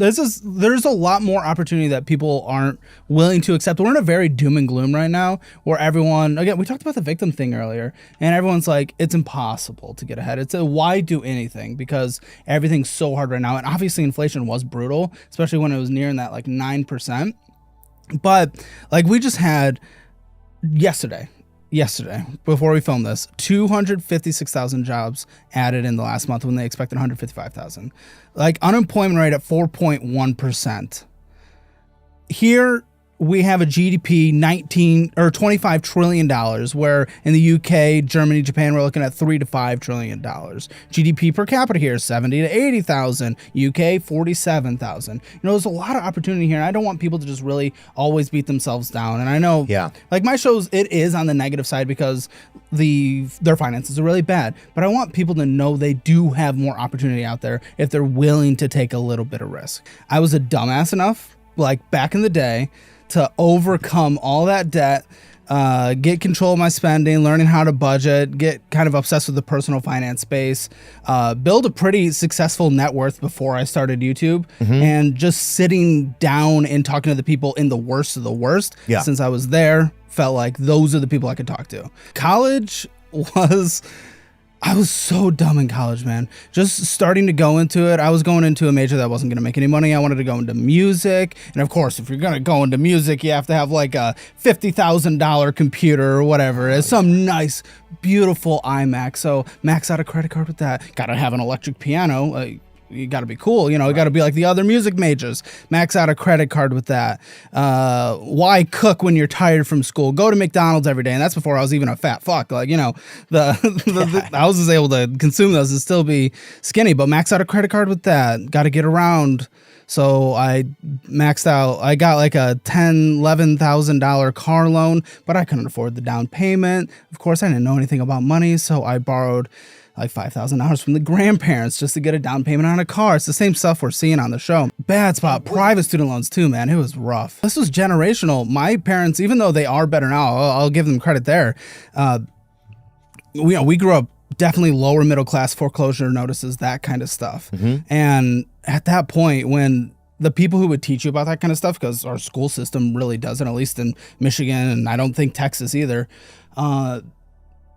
There's a lot more opportunity that people aren't willing to accept. We're in a very doom and gloom right now where everyone, again, we talked about the victim thing earlier, and everyone's like, it's impossible to get ahead. It's a why do anything, because everything's so hard right now. And obviously inflation was brutal, especially when it was nearing that like 9%. But like we just had yesterday, before we filmed this, 256,000 jobs added in the last month when they expected 155,000. Like unemployment rate at 4.1%. Here we have a GDP $25 trillion, where in the UK, Germany, Japan, we're looking at $3 to $5 trillion. GDP per capita here, 70 to 80,000. UK, 47,000. There's a lot of opportunity here. And I don't want people to just really always beat themselves down. And I know, like my shows, it is on the negative side because their finances are really bad. But I want people to know they do have more opportunity out there if they're willing to take a little bit of risk. I was a dumbass enough, like back in the day, to overcome all that debt, get control of my spending, learning how to budget, get kind of obsessed with the personal finance space, build a pretty successful net worth before I started YouTube, and just sitting down and talking to the people in the worst of the worst. Since I was there, felt like those are the people I could talk to. College I was so dumb in college, man. Just starting to go into it. I was going into a major that wasn't going to make any money. I wanted to go into music. And of course, if you're going to go into music, you have to have like a $50,000 computer or whatever. It's some nice, beautiful iMac. So max out a credit card with that. Got to have an electric piano. You got to be cool. You got to be like the other music majors. Max out a credit card with that. Why cook when you're tired from school? Go to McDonald's every day. And that's before I was even a fat fuck. Like, I was just able to consume those and still be skinny, but max out a credit card with that. Got to get around. So I maxed out. I got like a $11,000 car loan, but I couldn't afford the down payment. Of course, I didn't know anything about money, so I borrowed like $5,000 from the grandparents just to get a down payment on a car. It's the same stuff we're seeing on the show. Bad spot. Private student loans too, man. It was rough. This was generational. My parents, even though they are better now, I'll give them credit there. We grew up definitely lower middle class, foreclosure notices, that kind of stuff. And at that point, when the people who would teach you about that kind of stuff, because our school system really doesn't, at least in Michigan, and I don't think Texas either,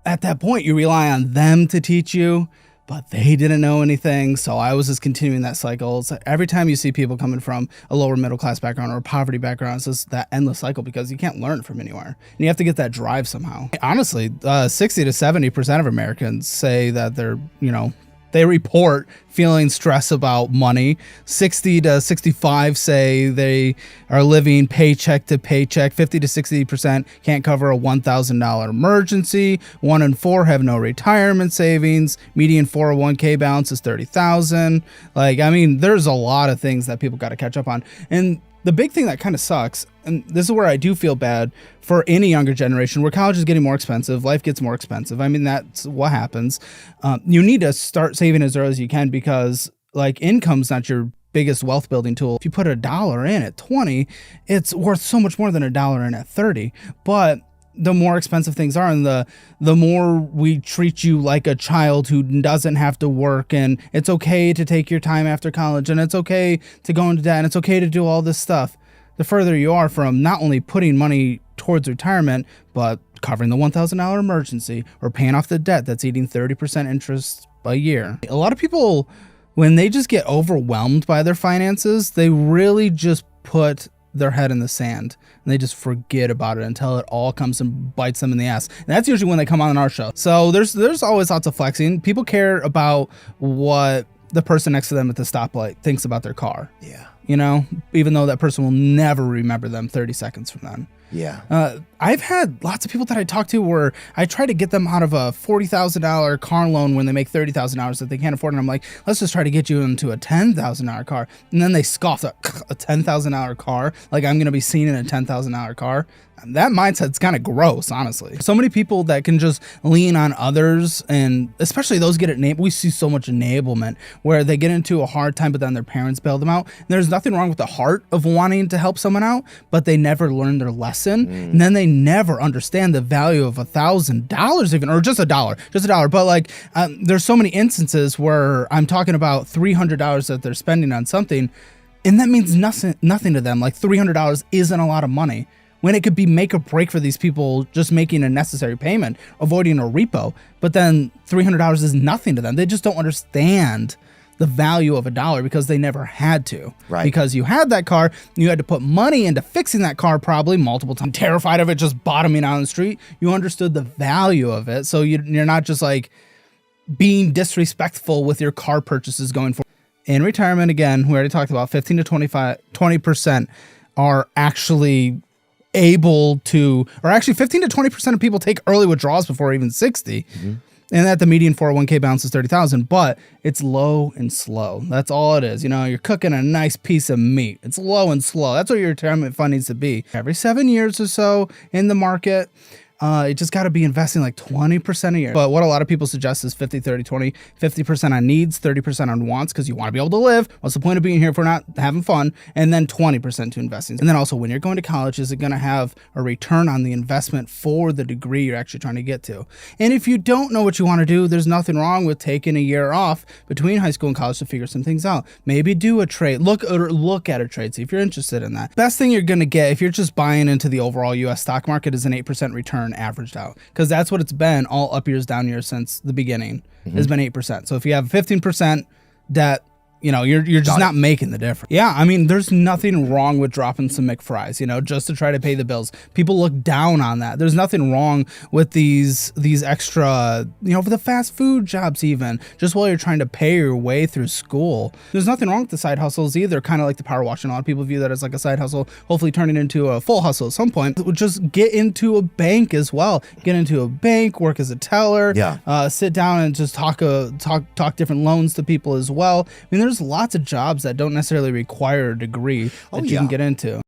at that point, you rely on them to teach you, but they didn't know anything. So I was just continuing that cycle. So every time you see people coming from a lower middle class background or a poverty background, it's just that endless cycle because you can't learn from anywhere. And you have to get that drive somehow. Honestly, 60 to 70% of Americans say that they report feeling stress about money. 60 to 65 say they are living paycheck to paycheck. 50 to 60% can't cover a $1,000 emergency. 1 in 4 have no retirement savings. Median 401k balance is $30,000. There's a lot of things that people got to catch up on. And the big thing that kind of sucks, and this is where I do feel bad for any younger generation, where college is getting more expensive, life gets more expensive. That's what happens. You need to start saving as early as you can because income's not your biggest wealth building tool. If you put $1 in at 20, it's worth so much more than $1 in at 30. But the more expensive things are, and the more we treat you like a child who doesn't have to work, and it's okay to take your time after college, and it's okay to go into debt, and it's okay to do all this stuff, the further you are from not only putting money towards retirement, but covering the $1,000 emergency or paying off the debt that's eating 30% interest a year. A lot of people, when they just get overwhelmed by their finances, they really just put their head in the sand and they just forget about it until it all comes and bites them in the ass. And that's usually when they come on our show. So there's always lots of flexing. People care about what the person next to them at the stoplight thinks about their car. Yeah. Even though that person will never remember them 30 seconds from then. Yeah. I've had lots of people that I talk to where I try to get them out of a $40,000 car loan when they make $30,000 that they can't afford. And I'm like, let's just try to get you into a $10,000 car. And then they scoff at a $10,000 car. Like I'm going to be seen in a $10,000 car. That mindset's kind of gross, honestly. So many people that can just lean on others, and especially those get it. We see so much enablement where they get into a hard time, but then their parents bail them out. And there's nothing wrong with the heart of wanting to help someone out, but they never learn their lesson. And then they never understand the value of $1,000 even, or just $1. But there's so many instances where I'm talking about $300 that they're spending on something, And that means nothing to them. Like $300 isn't a lot of money when it could be make or break for these people just making a necessary payment, avoiding a repo. But then $300 is nothing to them. They just don't understand the value of a dollar because they never had to. Right. Because you had that car, you had to put money into fixing that car probably multiple times. Terrified of it just bottoming out on the street. You understood the value of it. So you're not just like being disrespectful with your car purchases going forward. In retirement, again, we already talked about 15 to 20% are actually able to, or actually 15 to 20% of people take early withdrawals before even 60. Mm-hmm. And that the median 401k balance is 30,000, but it's low and slow. That's all it is. You know, you're cooking a nice piece of meat. It's low and slow. That's what your retirement fund needs to be. Every 7 years or so in the market, it just got to be investing like 20% a year. But what a lot of people suggest is 50, 30, 20, 50% on needs, 30% on wants, because you want to be able to live. What's the point of being here if we're not having fun? And then 20% to investing. And then also when you're going to college, is it going to have a return on the investment for the degree you're actually trying to get to? And if you don't know what you want to do, there's nothing wrong with taking a year off between high school and college to figure some things out. Maybe do a trade, look at a trade, see if you're interested in that. Best thing you're going to get if you're just buying into the overall US stock market is an 8% return averaged out, because that's what it's been all up years, down years since the beginning. Has been 8%. So if you have 15% debt, you know, you're just not making the difference. Yeah, I mean, there's nothing wrong with dropping some McFries, you know, just to try to pay the bills. People look down on that. There's nothing wrong with these extra, you know, for the fast food jobs even, just while you're trying to pay your way through school. There's nothing wrong with the side hustles either, kind of like the power washing. A lot of people view that as like a side hustle, hopefully turning into a full hustle at some point. Just get into a bank as well. Get into a bank, work as a teller, sit down and just talk different loans to people as well. I mean, there's lots of jobs that don't necessarily require a degree that you can get into.